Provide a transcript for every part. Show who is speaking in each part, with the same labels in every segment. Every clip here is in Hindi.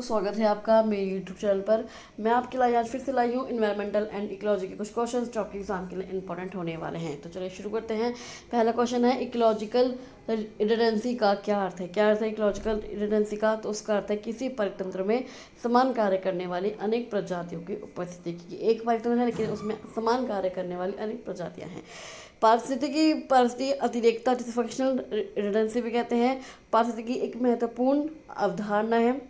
Speaker 1: स्वागत है आपका मेरे यूट्यूब चैनल पर। मैं आपके लिए आज फिर से लाई हूँ इन्वायरमेंटल एंड इकोलॉजी के कुछ क्वेश्चंस जो आपके एग्जाम के लिए इंपॉर्टेंट होने वाले हैं। तो चलिए शुरू करते हैं। पहला क्वेश्चन है इकोलॉजिकल रिडंडेंसी का क्या अर्थ है। क्या अर्थ है इकोलॉजिकल रिडंडेंसी का? तो उसका अर्थ है किसी परितंत्र में समान कार्य करने वाली अनेक प्रजातियों की उपस्थिति की। एक परितंत्र है लेकिन उसमें समान कार्य करने वाली अनेक प्रजातियाँ हैं। पारिस्थितिकी अतिरेकता जिसे फंक्शनल रिडंडेंसी भी कहते हैं, पारिस्थितिकी एक महत्वपूर्ण अवधारणा है।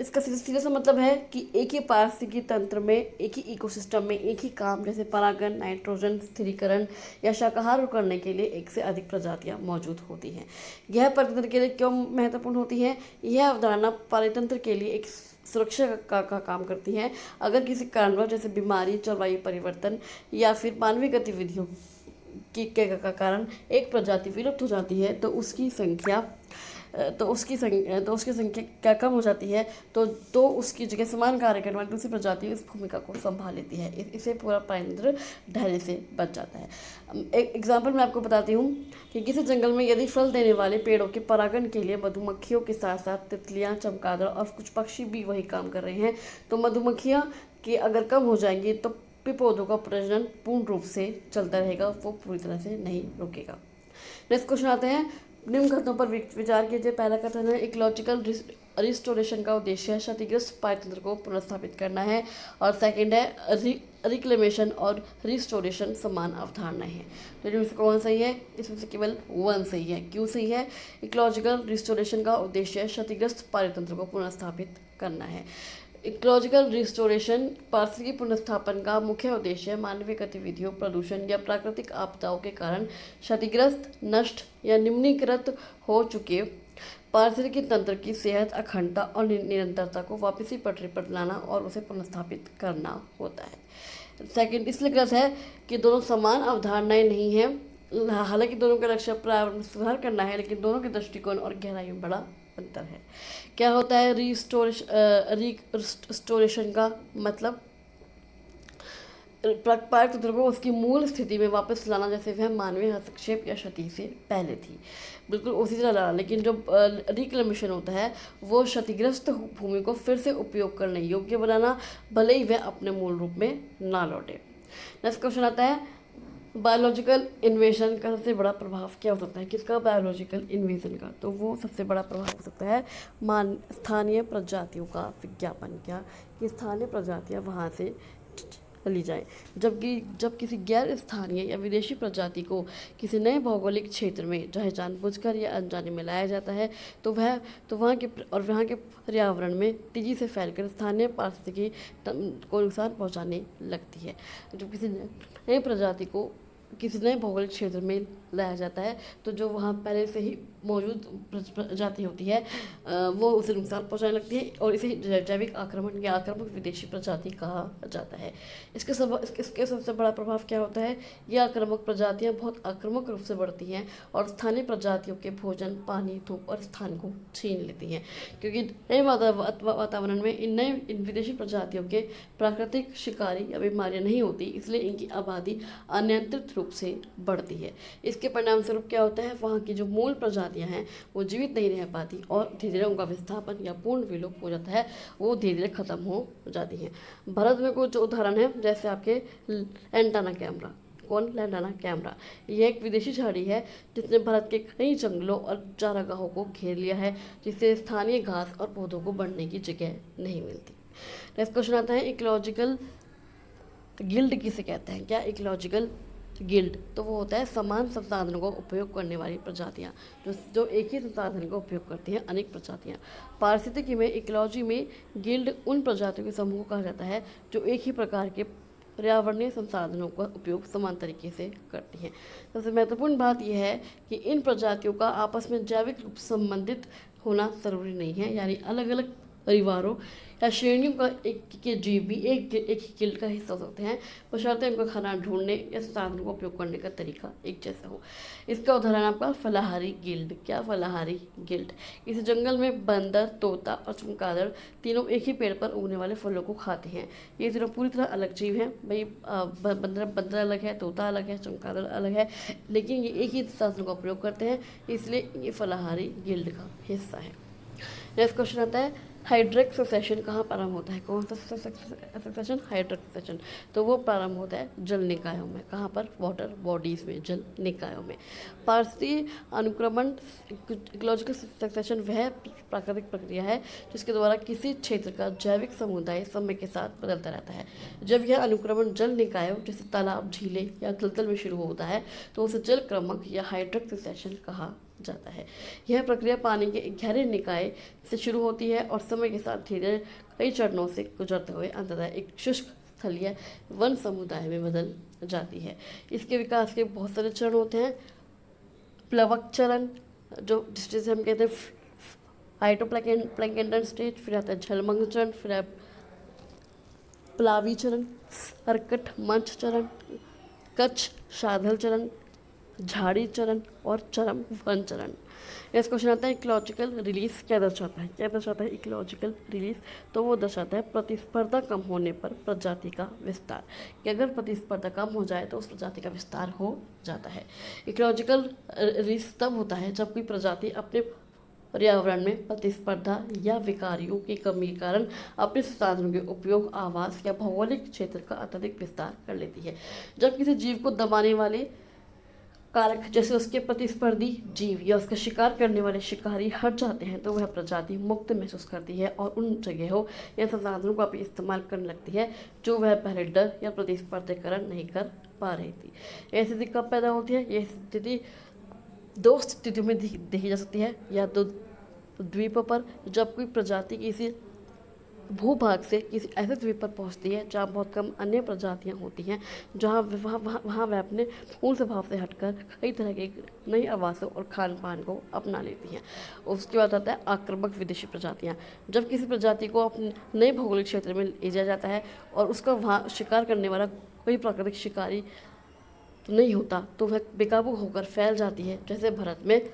Speaker 1: इसका सीधा सा मतलब है कि एक ही पारिस्थितिकी तंत्र में, एक ही इकोसिस्टम में एक ही काम जैसे परागण, नाइट्रोजन स्थिरीकरण या शाकाहार करने के लिए एक से अधिक प्रजातियां मौजूद होती हैं। यह परितंत्र के लिए क्यों महत्वपूर्ण होती है? यह अवधारणा परितंत्र के लिए एक सुरक्षा का काम करती है। अगर किसी कारणवश जैसे बीमारी, जलवायु परिवर्तन या फिर मानवीय गतिविधियों का कारण एक प्रजाति विलुप्त हो जाती है तो उसकी संख्या क्या कम हो जाती है तो उसकी जगह समान कार्य करने वाली दूसरी प्रजाति इस भूमिका को संभाल लेती है। इसे पूरा परितंत्र ढहने से बच जाता है। एक एग्जाम्पल मैं आपको बताती हूँ कि किसी जंगल में यदि फल देने वाले पेड़ों के परागण के लिए मधुमक्खियों के साथ साथ तितलियाँ, चमगादड़ और कुछ पक्षी भी वही काम कर रहे हैं, तो मधुमक्खियाँ की अगर कम हो जाएंगी तो पौधों का प्रजनन पूर्ण रूप से चलता रहेगा, वो पूरी तरह से नहीं रुकेगा। नेक्स्ट क्वेश्चन आते हैं। निम्न कथनों पर विचार कीजिए। पहला कथन है इकोलॉजिकल रिस्टोरेशन का उद्देश्य क्षतिग्रस्त पारितंत्र को पुनर्स्थापित करना है, और सेकंड है रिक्लेमेशन और रिस्टोरेशन समान अवधारणा है। तो इनमें से कौन सही है? इसमें से केवल वन सही है। क्यों सही है? इकोलॉजिकल रिस्टोरेशन का उद्देश्य क्षतिग्रस्त पारितंत्र को पुनर्स्थापित करना है। इकोलॉजिकल रिस्टोरेशन पारिस्थितिकी पुनर्स्थापन का मुख्य उद्देश्य मानवीय गतिविधियों, प्रदूषण या प्राकृतिक आपदाओं के कारण क्षतिग्रस्त, नष्ट या निम्नीकृत हो चुके पारिस्थितिकी तंत्र की सेहत, अखंडता और निरंतरता को वापसी पटरी पर लाना और उसे पुनर्स्थापित करना होता है। सेकंड इसलिए गलत है कि दोनों समान अवधारणाएं नहीं हैं। हालांकि दोनों का लक्ष्य पर्यावरण में सुधार करना है, लेकिन दोनों के दृष्टिकोण और गहराई में बड़ा अंतर है। क्या होता है रिस्टोरेशन का मतलब? पारितंत्र को उसकी मूल स्थिति में वापस लाना, जैसे वह मानवीय हस्तक्षेप या क्षति से पहले थी, बिल्कुल उसी तरह लाना। लेकिन जो रिक्लेमेशन होता है वो क्षतिग्रस्त भूमि को फिर से उपयोग करने योग्य बनाना, भले ही वह अपने मूल रूप में ना लौटे। नेक्स्ट क्वेश्चन आता है बायोलॉजिकल इन्वेजन का सबसे बड़ा प्रभाव क्या हो सकता है। किसका? बायोलॉजिकल इन्वेजन का। तो वो सबसे बड़ा प्रभाव हो सकता है स्थानीय प्रजातियों का विज्ञापन। क्या? कि स्थानीय प्रजातियां वहाँ से ली जाए। जब किसी गैर स्थानीय या विदेशी प्रजाति को किसी नए भौगोलिक क्षेत्र में चाहे जानबूझकर या अनजाने में लाया जाता है तो वहाँ के पर्यावरण में तेजी से फैलकर स्थानीय पारिस्थितिकी को नुकसान पहुँचाने लगती है। जब किसी नए प्रजाति को किसी नए भौगोलिक क्षेत्र में लाया जाता है तो जो वहाँ पहले से ही मौजूद प्रजाति होती है वो उसे नुकसान पहुँचाने लगती है, और इसे जैविक आक्रमण या आक्रामक विदेशी प्रजाति कहा जाता है। इसके सबसे बड़ा प्रभाव क्या होता है? ये आक्रामक प्रजातियाँ बहुत आक्रामक रूप से बढ़ती हैं और स्थानीय प्रजातियों के भोजन, पानी, धूप और स्थान को छीन लेती हैं, क्योंकि नए वातावरण में इन विदेशी प्रजातियों के प्राकृतिक शिकारी या बीमारियाँ नहीं होती, इसलिए इनकी आबादी अनियंत्रित रूप से बढ़ती है। इसके परिणाम स्वरूप क्या होता है? वहाँ की जो मूल प्रजातियाँ हैं वो जीवित नहीं रह पाती और धीरे धीरे उनका विस्थापन या पूर्ण विलोप हो जाता है, वो धीरे धीरे खत्म हो जाती हैं। भारत में कुछ उदाहरण है, जैसे आपके लैंटाना कैमरा। कौन? Lantana camera. यह एक विदेशी झाड़ी है जिसने भारत के कई जंगलों और चारागाहों को घेर लिया है, जिससे स्थानीय घास और पौधों को बढ़ने की जगह नहीं मिलती। नेक्स्ट क्वेश्चन आता है इकोलॉजिकल गिल्ड किसे कहते हैं। क्या? इकोलॉजिकल गिल्ड तो वो होता है समान संसाधनों का उपयोग करने वाली प्रजातियाँ, जो एक ही संसाधन का उपयोग करती हैं अनेक प्रजातियाँ। पारिस्थितिकी में इकोलॉजी में गिल्ड उन प्रजातियों के समूह को कहा जाता है जो एक ही प्रकार के पर्यावरणीय संसाधनों का उपयोग समान तरीके से करती हैं। सबसे महत्वपूर्ण बात यह है कि इन प्रजातियों का आपस में जैविक रूप से संबंधित होना ज़रूरी नहीं है, यानी अलग अलग परिवारों या श्रेणियों का के जीव भी एक ही गिल्ड का हिस्सा हो सकते हैं, बशर्ते उनका खाना ढूंढने या साधनों का उपयोग करने का तरीका एक जैसा हो। इसका उदाहरण आपका फलाहारी गिल्ड। क्या? फलाहारी गिल्ड। इस जंगल में बंदर, तोता और चमगादड़ तीनों एक ही पेड़ पर उगने वाले फलों को खाते हैं। ये तीनों पूरी तरह अलग जीव हैं भाई। बंदर अलग है, तोता अलग है, चमगादड़ अलग है, लेकिन ये एक ही साधनों का उपयोग करते हैं, इसलिए ये फलाहारी गिल्ड का हिस्सा है। नेक्स्ट क्वेश्चन आता है हाइड्रिक सक्सेशन कहाँ प्रारंभ होता है? कौन सा सक्सेशन? Hydric succession. तो वो प्रारंभ होता है जल निकायों में। कहाँ पर? वाटर बॉडीज में, जल निकायों में। पारस्परिक अनुक्रमण इकोलॉजिकल सक्सेशन वह प्राकृतिक प्रक्रिया है जिसके द्वारा किसी क्षेत्र का जैविक समुदाय समय के साथ बदलता रहता है। जब यह अनुक्रमण जल निकायों जैसे तालाब, झीलें या दलदल में शुरू होता है तो उसे जल क्रमक या हाइड्रिक सक्सेशन कहा जाता है। यह प्रक्रिया पानी के गहरे निकाय से शुरू होती है और समय के साथ धीरे कई चरणों से गुजरते हुए अंततः एक शुष्क स्थलीय वन समुदाय में बदल जाती है। इसके विकास के बहुत सारे चरण होते हैं। प्लवक चरण, जो जिसे हम कहते हैं फाइटोप्लैंक्टन स्टेज, फिर आता है जलमग्न चरण, फिर प्लावी चरण, सर्कट मंच चरण, कच्छ शाधल चरण, झाड़ी चरण और चरम वन चरण। नेक्स्ट क्वेश्चन आता है इकोलॉजिकल रिलीज क्या दर्शाता है? क्या दर्शाता है इकोलॉजिकल रिलीज? तो वो दर्शाता है प्रतिस्पर्धा कम होने पर प्रजाति का विस्तार, कि अगर प्रतिस्पर्धा कम हो जाए तो उस प्रजाति का विस्तार हो जाता है। इकोलॉजिकल रिलीज तब होता है जब कोई प्रजाति अपने पर्यावरण में प्रतिस्पर्धा या विकारियों की कमी के कारण अपने संसाधनों के उपयोग, आवास या भौगोलिक क्षेत्र का अत्यधिक विस्तार कर लेती है। जब किसी जीव को दबाने वाले कारक जैसे उसके प्रतिस्पर्धी जीव या उसका शिकार करने वाले शिकारी हट जाते हैं तो वह प्रजाति मुक्त महसूस करती है और उन जगहों या संसाधनों का भी इस्तेमाल करने लगती है जो वह पहले डर या प्रतिस्पर्धीकरण नहीं कर पा रही थी। यह स्थिति कब पैदा होती है? यह स्थिति दो स्थितियों में देखी जा सकती है। या तो द्वीपों पर, जब कोई प्रजाति किसी भूभाग से किसी ऐसे द्वीप पर पहुंचती है जहाँ बहुत कम अन्य प्रजातियां होती हैं, जहाँ वहाँ वह अपने मूल स्वभाव से हटकर कई तरह के नई आवासों और खान पान को अपना लेती हैं। उसके बाद आता है आक्रामक विदेशी प्रजातियाँ। जब किसी प्रजाति को अपने नए भौगोलिक क्षेत्र में ले जाया जाता है और उसका वहाँ शिकार करने वाला कोई प्राकृतिक शिकारी नहीं होता तो वह बेकाबू होकर फैल जाती है, जैसे भारत में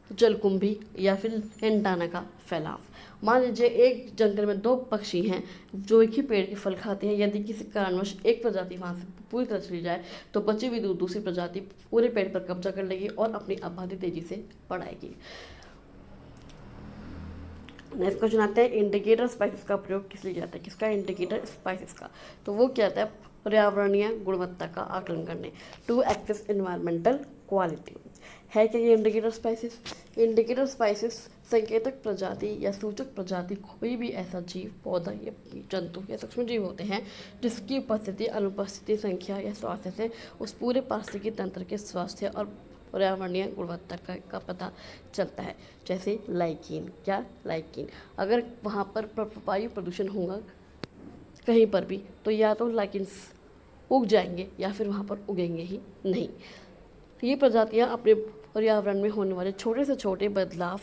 Speaker 1: जलकुंभी या फिर एंटाना का फैलाव। मान लीजिए एक जंगल में दो पक्षी हैं जो एक ही पेड़ के फल खाते हैं। यदि किसी कारणवश एक प्रजाति वहाँ से पूरी तरह चली जाए तो बची हुई दूसरी प्रजाति पूरे पेड़ पर कब्जा कर लेगी और अपनी आबादी तेजी से बढ़ाएगी। नेक्स्ट क्वेश्चन आता है इंडिकेटर स्पाइसेस का प्रयोग किस लिए जाता है? किसका? इंडिकेटर स्पाइसेस का। तो वो क्या आता है? पर्यावरणीय गुणवत्ता का आकलन करने, टू एक्सेस एनवायरमेंटल क्वालिटी। है क्या ये इंडिकेटर स्पाइसेस? इंडिकेटर स्पाइसेस संकेतक प्रजाति या सूचक प्रजाति कोई भी ऐसा जीव, पौधा या जंतु या सूक्ष्म जीव होते हैं जिसकी उपस्थिति, अनुपस्थिति, संख्या या स्वास्थ्य से उस पूरे पारिस्थितिकी तंत्र के स्वास्थ्य और पर्यावरणीय गुणवत्ता का पता चलता है। जैसे लाइकीन। क्या? लाइकीन। अगर वहाँ पर वायु प्रदूषण होगा कहीं पर भी तो या तो लाइकिन्स उग जाएंगे या फिर वहाँ पर उगेंगे ही नहीं। तो ये प्रजातियाँ अपने पर्यावरण में होने वाले छोटे से छोटे बदलाव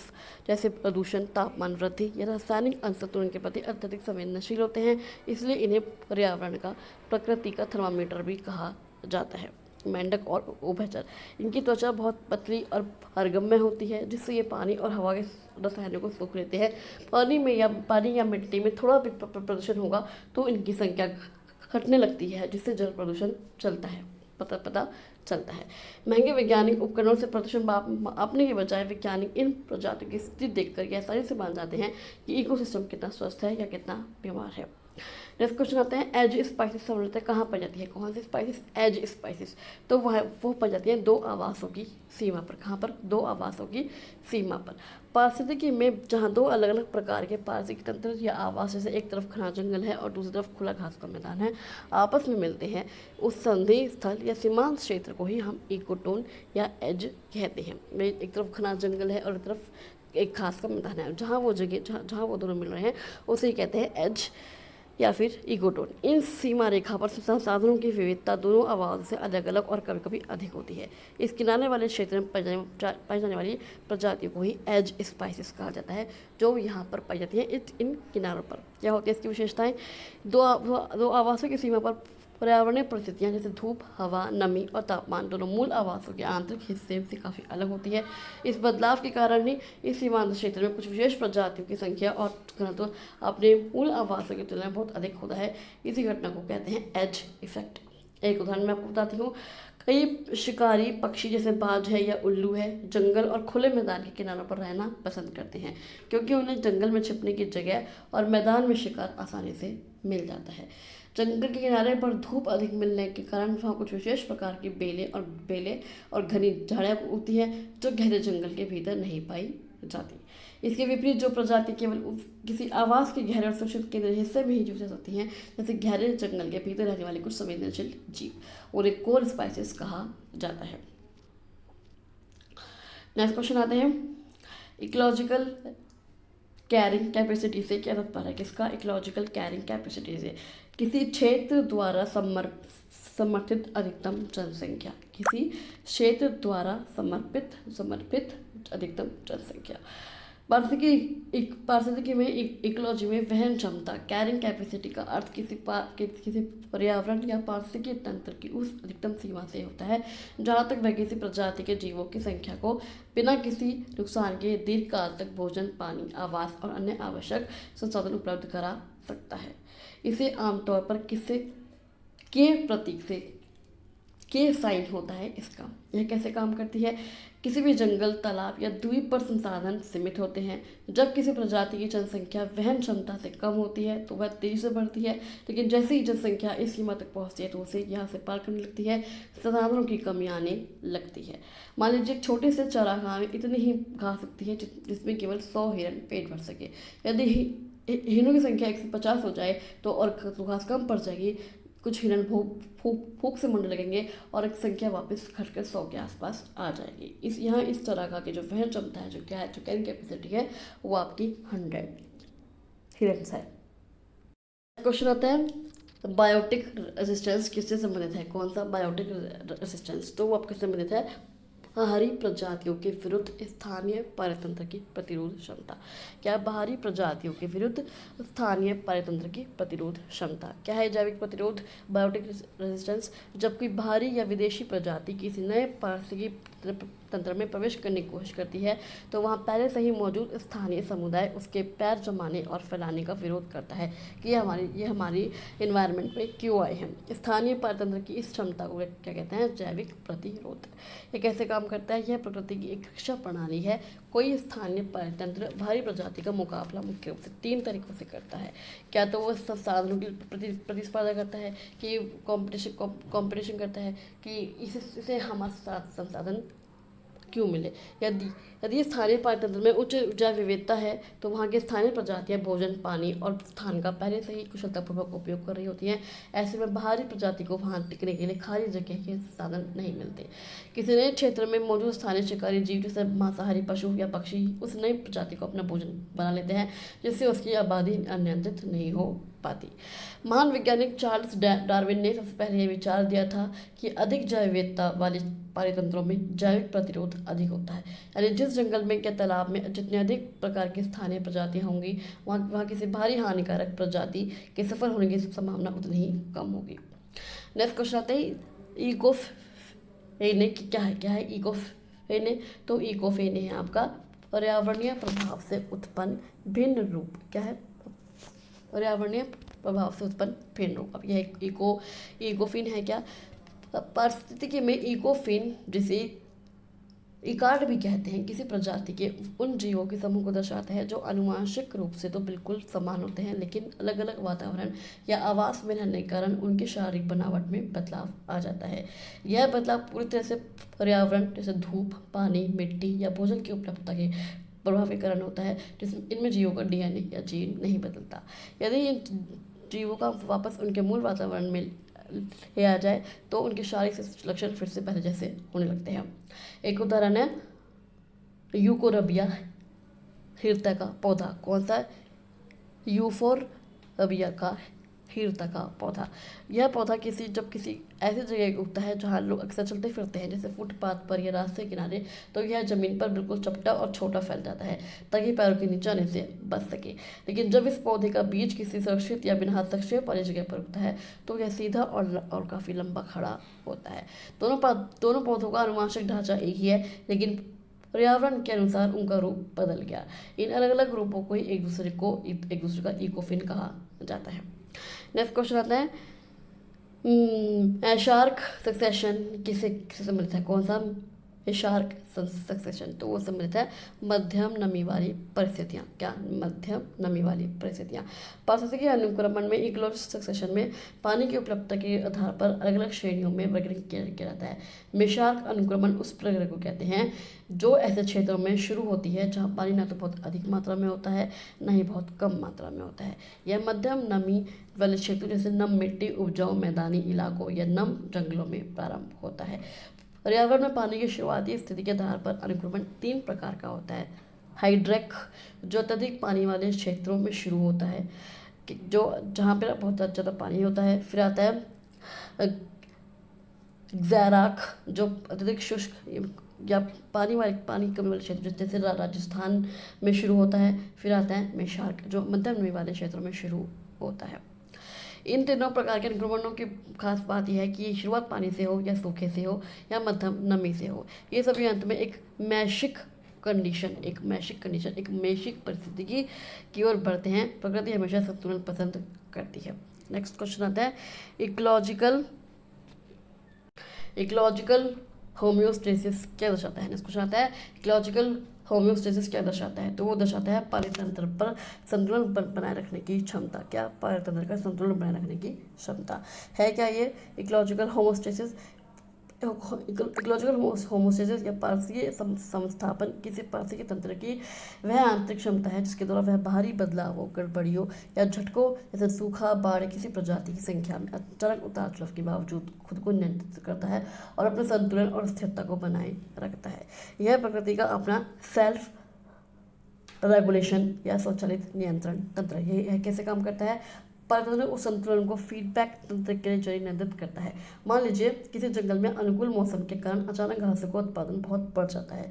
Speaker 1: जैसे प्रदूषण, तापमान वृद्धि या रासायनिक असंतुलन के प्रति अत्यधिक संवेदनशील होते हैं, इसलिए इन्हें पर्यावरण का, प्रकृति का थर्मामीटर भी कहा जाता है। मेंढक और उभयचर, इनकी त्वचा बहुत पतली और पारगम्य होती है जिससे ये पानी और हवा के रसायनों को सोख लेते हैं। पानी या मिट्टी में थोड़ा भी प्रदूषण होगा तो इनकी संख्या घटने लगती है जिससे जल प्रदूषण पता चलता है। महंगे वैज्ञानिक उपकरणों से प्रदूषण मापने के बजाय वैज्ञानिक इन प्रजातियों की स्थिति देखकर यह आसानी से मान जाते हैं कि इकोसिस्टम कितना स्वस्थ है या कितना बीमार है। नेक्स्ट क्वेश्चन आता है एज स्पाइसेस सामान्यतः कहाँ पाई जाती है? कौन सी स्पाइसेस? As spices. तो वो पाई जाती है दो आवासों की सीमा पर। कहाँ पर? दो आवासों की सीमा पर। पारिस्थितिकी में जहाँ दो अलग अलग प्रकार के पारिस्थितिक तंत्र या आवास, जैसे एक तरफ घना जंगल है और दूसरी तरफ खुला घास का मैदान है, आपस में मिलते हैं, उस संधि स्थल या सीमांत क्षेत्र को ही हम इकोटोन या एज कहते हैं। एक तरफ घना जंगल है और एक तरफ एक घास का मैदान है, जहाँ वो जगह जहाँ वो दोनों मिल रहे हैं उसे ही कहते हैं एज या फिर इकोटोन। इन सीमा रेखा पर संसाधनों की विविधता दोनों आवाज़ों से अलग अलग और कभी कभी अधिक होती है। इस किनारे वाले क्षेत्र में पाई जाने वाली प्रजातियों को ही एज स्पाइसेस कहा जाता है, जो यहाँ पर पाई जाती है इन किनारों पर। क्या होती है इसकी विशेषताएं? दो आवासों की सीमा पर पर्यावरणीय परिस्थितियाँ जैसे धूप, हवा, नमी और तापमान दोनों मूल आवासों के आंतरिक हिस्से से काफ़ी अलग होती है। इस बदलाव के कारण ही इस सीमांत क्षेत्र में कुछ विशेष प्रजातियों की संख्या और घनत्व अपने मूल आवासों की तुलना में बहुत अधिक होता है। इसी घटना को कहते हैं एज इफेक्ट। एक उदाहरण मैं आपको बताती हूँ। कई शिकारी पक्षी जैसे बाज है या उल्लू है जंगल और खुले मैदान के किनारों पर रहना पसंद करते हैं, क्योंकि उन्हें जंगल में छिपने की जगह और मैदान में शिकार आसानी से मिल जाता है। जंगल के किनारे पर धूप अधिक मिलने के कारण वहाँ कुछ विशेष प्रकार की बेलें और घनी झाड़ियाँ उगती हैं जो गहरे जंगल के भीतर नहीं पाई जाती। इसके विपरीत जो प्रजाति केवल किसी आवास के गहरे और सुरक्षित केंद्रीय हिस्से में ही विकसित होती हैं, जैसे गहरे जंगल के भीतर रहने वाले कुछ संवेदनशील जीव, उन्हें कोर स्पाइसेस कहा जाता है। नेक्स्ट क्वेश्चन आते हैं, इकोलॉजिकल कैरिंग कैपेसिटी से क्या तात्पर्य है? किसका? इकोलॉजिकल कैरिंग कैपेसिटी से किसी क्षेत्र द्वारा समर्थित अधिकतम जनसंख्या, किसी क्षेत्र द्वारा समर्पित अधिकतम जनसंख्या। पारिस्थितिकी में इकोलॉजी में वहन क्षमता कैरिंग कैपेसिटी का अर्थ किसी पर्यावरण या पारिस्थितिकी तंत्र की उस अधिकतम सीमा से होता है जहाँ तक वह किसी प्रजाति के जीवों की संख्या को बिना किसी नुकसान के दीर्घकाल तक भोजन, पानी, आवास और अन्य आवश्यक संसाधन उपलब्ध करा सकता है। इसे आमतौर पर के प्रतीक से के साइन होता है इसका। यह कैसे काम करती है? किसी भी जंगल, तालाब या द्वीप पर संसाधन सीमित होते हैं। जब किसी प्रजाति की जनसंख्या वहन क्षमता से कम होती है तो वह तेजी से बढ़ती है, लेकिन जैसे ही जनसंख्या इस सीमा तक पहुंचती है तो उसे यहाँ से पार करने लगती है, संसाधनों की कमी आने लगती है। मान लीजिए एक छोटे से चरागाह में इतनी ही घास उगती है जिसमें केवल 100 हिरन पेट भर सके। यदि हिरणों की संख्या 150 हो जाए तो और घास कम पड़ जाएगी, कुछ हिरण भूख से मरने लगेंगे और एक संख्या वापस घटकर 100 के आसपास आ जाएगी। यहाँ इस तरह की जो वहन क्षमता है, जो कैरिंग कैपेसिटी है, वो आपकी 100 हिरन्स है। क्वेश्चन आता है, बायोटिक रेजिस्टेंस किससे संबंधित है? कौन सा बायोटिक रेजिस्टेंस? तो वो आपके संबंधित है बाहरी प्रजातियों के विरुद्ध स्थानीय पारतंत्र की प्रतिरोध क्षमता। क्या? बाहरी प्रजातियों के विरुद्ध स्थानीय पारतंत्र की प्रतिरोध क्षमता। क्या है जैविक प्रतिरोध, बायोटिक रेजिस्टेंस? जबकि बाहरी या विदेशी प्रजाति किसी नए पारिस्थितिकी तंत्र में प्रवेश करने की कोशिश करती है तो वहाँ पहले से ही मौजूद स्थानीय समुदाय उसके पैर जमाने और फैलाने का विरोध करता है कि ये हमारी इन्वायरमेंट में क्यों आए हैं। स्थानीय पारतंत्र की इस क्षमता को क्या कहते हैं? जैविक प्रतिरोध। ये कैसे काम करता है? यह प्रकृति की एक रक्षा प्रणाली है। कोई स्थानीय पारतंत्र बाहरी प्रजाति का मुकाबला मुख्य रूप से 3 तरीकों से करता है। क्या तो वो संसाधनों की प्रतिस्पर्धा करता है, कि कॉम्पिटिशन करता है कि इसे हमारे संसाधन क्यों मिले। यदि स्थानीय पारतंत्र में उच्च जैव विविधता है तो वहाँ की स्थानीय प्रजातियाँ भोजन, पानी और स्थान का पहले से ही कुशलतापूर्वक उपयोग कर रही होती हैं। ऐसे में बाहरी प्रजाति को वहाँ टिकने के लिए खाली जगह के साधन नहीं मिलते। किसी नए क्षेत्र में मौजूद स्थानीय शिकारी जीव जैसे मांसाहारी पशु या पक्षी उस नई प्रजाति को अपना भोजन बना लेते हैं, जिससे उसकी आबादी अनियंत्रित नहीं हो पाती। महान वैज्ञानिक चार्ल्स डार्विन ने सबसे पहले यह विचार दिया था कि अधिक जैव विविधता वाले पारितंत्रों में जैविक प्रतिरोध अधिक होता है। यानी जिस जंगल में या तालाब में जितने अधिक प्रकार की स्थानीय प्रजातियां होंगी, वहाँ किसी भारी हानिकारक प्रजाति के सफल होने की संभावना उतनी ही कम होगी। नेक्स्ट क्वेश्चन आता है, इकोफेने क्या है इकोफेने? तो इकोफेने है आपका पर्यावरणीय प्रभाव से उत्पन्न भिन्न रूप। क्या है? पर्यावरणीय प्रभाव से उत्पन्न भिन्न रूप। अब यह इकोफिन है क्या? पारिस्थितिकी में इकोफिन, जिसे इकार्ड भी कहते हैं, किसी प्रजाति के उन जीवों के समूह को दर्शाता है जो आनुवंशिक रूप से तो बिल्कुल समान होते हैं, लेकिन अलग अलग वातावरण या आवास में रहने के कारण उनकी शारीरिक बनावट में बदलाव आ जाता है। यह बदलाव पूरी तरह से पर्यावरण जैसे धूप, पानी, मिट्टी या भोजन की उपलब्धता के प्रभाव के कारण होता है, जिसमें इनमें जीवों का डीएनए या जीन नहीं बदलता। यदि इन जीवों का वापस उनके मूल वातावरण में ले आ जाए तो उनके शारीरिक लक्षण फिर से पहले जैसे होने लगते हैं। एक उदाहरण है यूकोरबिया हीरता का पौधा। कौन सा? यूफोरबिया का हीरता का पौधा। यह पौधा किसी ऐसी जगह उगता है जहाँ लोग अक्सर चलते फिरते हैं, जैसे फुटपाथ पर या रास्ते किनारे, तो यह जमीन पर बिल्कुल चपटा और छोटा फैल जाता है ताकि पैरों के नीचे आने से बच सके। लेकिन जब इस पौधे का बीज किसी सुरक्षित या बिना हस्तक्षेप वाली जगह पर उगता है तो यह सीधा और काफ़ी लंबा खड़ा होता है। दोनों पौधों का आनुवंशिक ढांचा एक ही है, लेकिन पर्यावरण के अनुसार उनका रूप बदल गया। इन अलग अलग रूपों को ही एक दूसरे का इकोफिन कहा जाता है। नेक्स्ट क्वेश्चन आता है, शार्क सक्सेशन किसे किसे सम्मिलित है? कौन सा? शार्क सक्सेशन, तो वो सम्मिलित है मध्यम नमी वाली परिस्थितियाँ। क्या? मध्यम नमी वाली परिस्थितियाँ। पारिस्थितिकी अनुक्रमण में इकोलॉजिकल सक्सेशन में पानी की उपलब्धता के आधार पर अलग अलग श्रेणियों में वर्गीकृत किया जाता है। मेशार्क अनुक्रमण उस प्रक्रिया को कहते हैं जो ऐसे क्षेत्रों में शुरू होती है जहाँ पानी न तो बहुत अधिक मात्रा में होता है न ही बहुत कम मात्रा में होता है। यह मध्यम नमी वाले क्षेत्रों जैसे नम मिट्टी, उपजाऊ मैदानी इलाकों या नम जंगलों में प्रारंभ होता है। पर्यावरण में पानी की शुरुआती स्थिति के आधार पर अनुक्रमण 3 प्रकार का होता है। हाइड्रेक, जो अत्यधिक पानी वाले क्षेत्रों में शुरू होता है, जो जहाँ पर बहुत ज़्यादा पानी होता है। फिर आता है ज़ैराक, जो अत्यधिक शुष्क या पानी कमी वाले क्षेत्र जैसे राजस्थान में शुरू होता है। फिर आता है मेशार्क, जो मध्यम नमी वाले क्षेत्रों में शुरू होता है। इन तीनों प्रकार के अनुक्रमणों की खास बात यह है कि शुरुआत पानी से हो या सूखे से हो या मध्यम नमी से हो, ये सभी अंत में एक मैशिक परिस्थिति की ओर बढ़ते हैं। प्रकृति हमेशा संतुलन पसंद करती है। नेक्स्ट क्वेश्चन आता है इकोलॉजिकल होम्योस्टेसिस क्या दर्शाता है? नेक्स्ट क्वेश्चन आता है इकोलॉजिकल होम्योस्टेसिस क्या दर्शाता है? तो वो दर्शाता है पारितंत्र पर संतुलन बनाए रखने की क्षमता। क्या? पारितंत्र का संतुलन बनाए रखने की क्षमता है। क्या ये इकोलॉजिकल होमोस्टेसिस? इकोलॉजिकल होमोस्टेसिस या पारिस्थितिकीय समस्थापन किसी पारिस्थितिकी तंत्र की वह आंतरिक क्षमता है जिसके द्वारा वह बाहरी बदलावों, गड़बड़ियों या झटकों जैसे सूखा, बाढ़ किसी प्रजाति की संख्या में अचानक उतार चढ़ाव के बावजूद खुद को नियंत्रित करता है और अपने संतुलन और स्थिरता को बनाए रखता है। यह प्रकृति का अपना सेल्फ रेगुलेशन या स्वचालित नियंत्रण तंत्र। यह कैसे काम करता है? पारितंत्र उस संतुलन को फीडबैक तंत्र के जरिए नियंत्रित करता है। मान लीजिए किसी जंगल में अनुकूल मौसम के कारण अचानक घासों का उत्पादन बहुत बढ़ जाता है।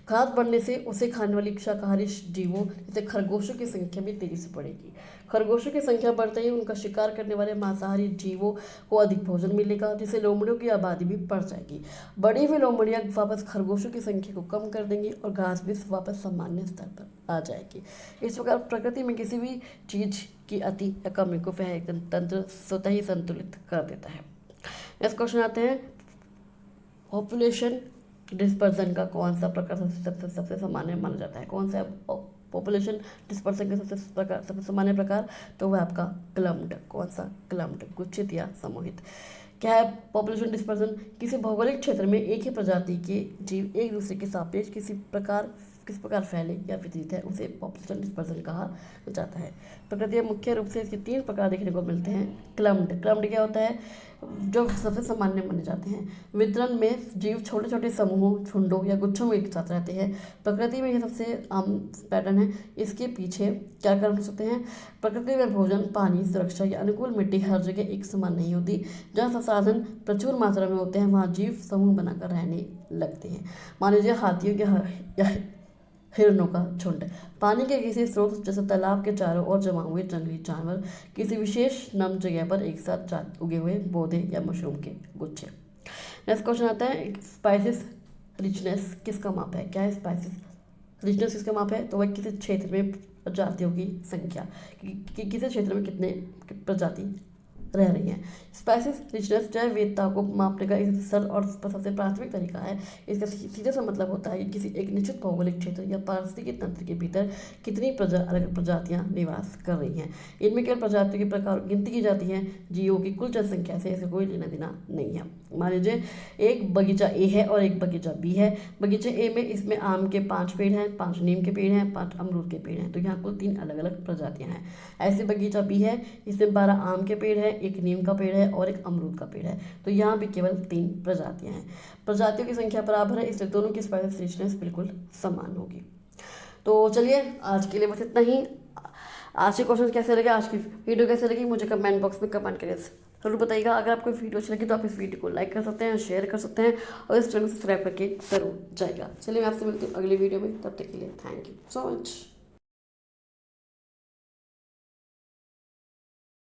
Speaker 1: घास बढ़ने से उसे खाने वाली शाकाहारी जीवों जैसे खरगोशों की संख्या भी तेजी से बढ़ेगी। खरगोशों की संख्या बढ़ते ही उनका शिकार करने वाले मांसाहारी जीवों को अधिक भोजन मिलेगा, जिससे लोमड़ियों की आबादी भी बढ़ जाएगी। बढ़ी हुई लोमड़ियाँ वापस खरगोशों की संख्या को कम कर देंगी और घास भी वापस सामान्य स्तर पर आ जाएगी। इस प्रकार प्रकृति में किसी भी चीज़ की अति या कमी को वह एक तंत्र स्वतः ही संतुलित कर देता है। नेक्स्ट क्वेश्चन आते हैं पॉपुलेशन डिस्पर्सन का कौन सा प्रकार सबसे सामान्य माना जाता है? कौन सा पॉपुलेशन डिस्पर्सन का सबसे सामान्य प्रकार? तो वह आपका क्लम्प्ड। कौन सा? क्लम्प्ड, गुच्छित या समूहित। क्या है पॉपुलेशन डिस्पर्सन? किसी भौगोलिक क्षेत्र में एक ही प्रजाति के जीव एक दूसरे के सापेक्ष किस प्रकार फैले या वितरित है, उसे पॉपुलेशन डिस्पर्सन कहा जाता है। प्रकृति में मुख्य रूप से इसके 3 प्रकार देखने को मिलते हैं। क्लम्प्ड क्या होता है? जो सबसे सामान्य माने जाते हैं। वितरण में जीव छोटे छोटे समूहों, झुंडों या गुच्छों में एक साथ रहते हैं। प्रकृति में यह सबसे आम पैटर्न है। इसके पीछे क्या कारण हो सकते हैं? प्रकृति में भोजन, पानी, सुरक्षा या अनुकूल मिट्टी हर जगह एक समान नहीं होती। जहाँ संसाधन प्रचुर मात्रा में होते हैं वहाँ जीव समूह बनाकर रहने लगते हैं। मान लीजिए हाथियों या हिरणों का झुंड। पानी के किसी स्रोत जैसे तालाब के चारों ओर जमा हुए जंगली जानवर किसी विशेष नम जगह पर एक साथ उगे हुए पौधे या मशरूम के गुच्छे। नेक्स्ट क्वेश्चन आता है स्पाइसेस रिचनेस किसका माप है? क्या है स्पाइसेस रिचनेस किसका माप है? तो वह किसी क्षेत्र में प्रजातियों की संख्या कि किसी क्षेत्र में कितने प्रजाति रह रही हैं। स्पाइसेस रिचनेस जैव विविधता को मापने का एक सरल और सबसे प्राथमिक तरीका है। इसका सीधे सा मतलब होता है कि किसी एक निश्चित भौगोलिक क्षेत्र या पारिस्थितिकी तंत्र के भीतर कितनी अलग प्रजातियां निवास कर रही हैं। इनमें केवल प्रजातियों के प्रकार गिनती की जाती है, जीवों की कुल जनसंख्या से इसे कोई लेना देना नहीं है। मान लीजिए एक बगीचा ए है और एक बगीचा बी है। बगीचे ए में इसमें आम के 5 पेड़ हैं, 5 नीम के पेड़ हैं, 5 अमरूद के पेड़ हैं, तो यहाँ कुल 3 अलग अलग प्रजातियाँ हैं। ऐसे बगीचा बी है, इसमें 12 आम के पेड़ हैं, 1 नीम का पेड़ है और 1 अमरूद का पेड़ है, तो यहाँ भी केवल 3 प्रजातियाँ हैं। प्रजातियों की संख्या बराबर है, इसलिए दोनों की स्पाइसेस रिचनेस बिल्कुल समान होगी। तो चलिए आज के लिए बस इतना ही। आज के क्वेश्चन कैसे लगे, आज की वीडियो कैसे लगी, मुझे कमेंट बॉक्स में कमेंट करिए, जरूर बताइएगा। अगर आपको वीडियो अच्छी लगी तो आप इस वीडियो को लाइक कर सकते हैं, शेयर कर सकते हैं और इस चैनल को सब्सक्राइब करके जरूर जाएगा। चलिए मैं आपसे मिलती हूँ अगली वीडियो में, तब तक के लिए थैंक यू सो मच।